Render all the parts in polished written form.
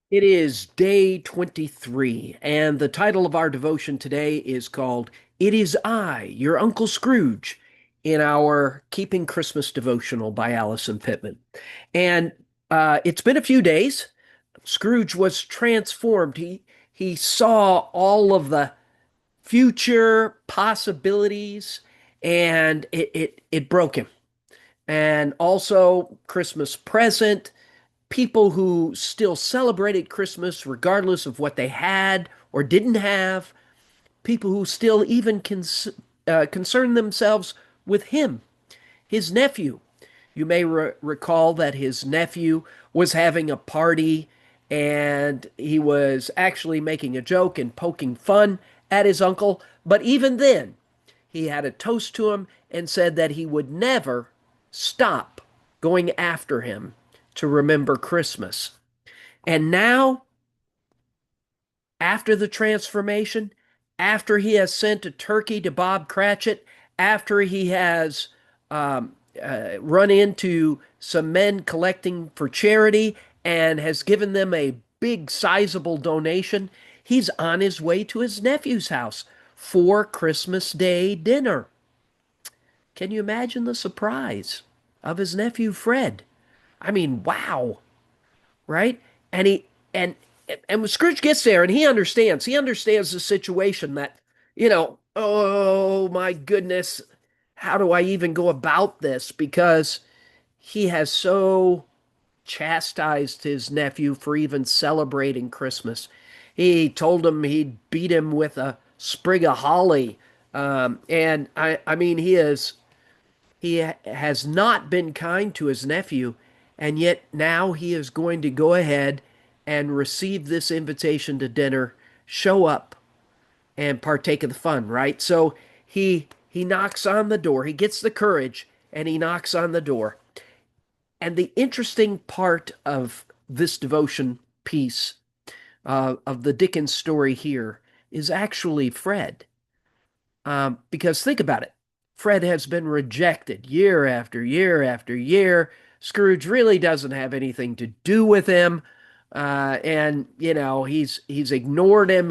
It is day 23, and the title of our devotion today is called It Is I, Your Uncle Scrooge, in our Keeping Christmas devotional by Allison Pittman. And it's been a few days. Scrooge was transformed. He saw all of the future possibilities, and it broke him. And also, Christmas present, people who still celebrated Christmas regardless of what they had or didn't have, people who still even concern themselves with him, his nephew. You may recall that his nephew was having a party and he was actually making a joke and poking fun at his uncle. But even then, he had a toast to him and said that he would never stop going after him to remember Christmas. And now, after the transformation, after he has sent a turkey to Bob Cratchit, after he has run into some men collecting for charity and has given them a big, sizable donation, he's on his way to his nephew's house for Christmas Day dinner. Can you imagine the surprise of his nephew Fred? I mean, wow, right? And he and when Scrooge gets there and he understands the situation that, oh my goodness, how do I even go about this? Because he has so chastised his nephew for even celebrating Christmas. He told him he'd beat him with a sprig of holly. And I mean, he has not been kind to his nephew, and yet now he is going to go ahead and receive this invitation to dinner, show up and partake of the fun, right? So he knocks on the door. He gets the courage and he knocks on the door. And the interesting part of this devotion piece of the Dickens story here is actually Fred. Because think about it. Fred has been rejected year after year after year. Scrooge really doesn't have anything to do with him. And he's ignored him.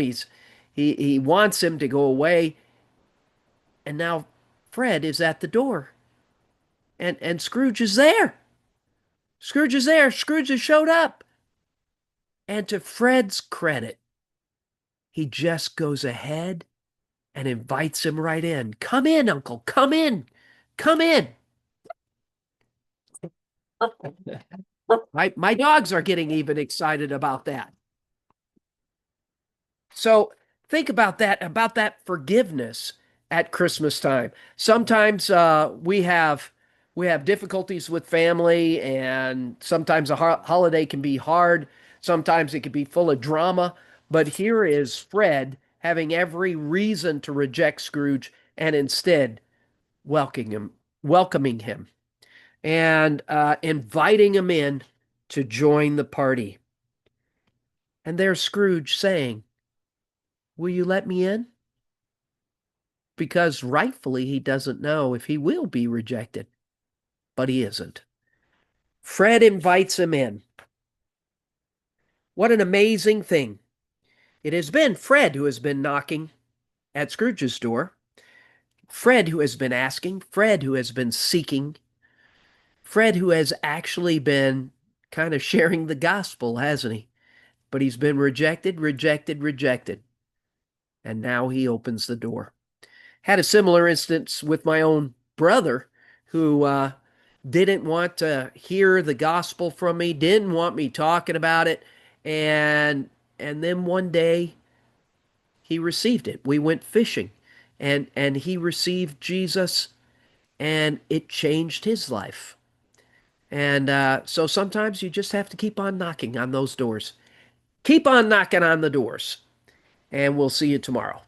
He wants him to go away. And now Fred is at the door. And Scrooge is there. Scrooge is there. Scrooge has showed up. And to Fred's credit, he just goes ahead and invites him right in. Come in, Uncle. Come in. Come in. My dogs are getting even excited about that. So think about that forgiveness at Christmas time. Sometimes we have difficulties with family, and sometimes a holiday can be hard. Sometimes it can be full of drama. But here is Fred having every reason to reject Scrooge and instead welcoming him and inviting him in to join the party. And there's Scrooge saying, will you let me in? Because rightfully he doesn't know if he will be rejected, but he isn't. Fred invites him in. What an amazing thing. It has been Fred who has been knocking at Scrooge's door, Fred who has been asking, Fred who has been seeking, Fred who has actually been kind of sharing the gospel, hasn't he? But he's been rejected, rejected, rejected. And now he opens the door. Had a similar instance with my own brother who didn't want to hear the gospel from me, didn't want me talking about it, and then one day he received it. We went fishing and he received Jesus and it changed his life. And so sometimes you just have to keep on knocking on those doors. Keep on knocking on the doors, and we'll see you tomorrow.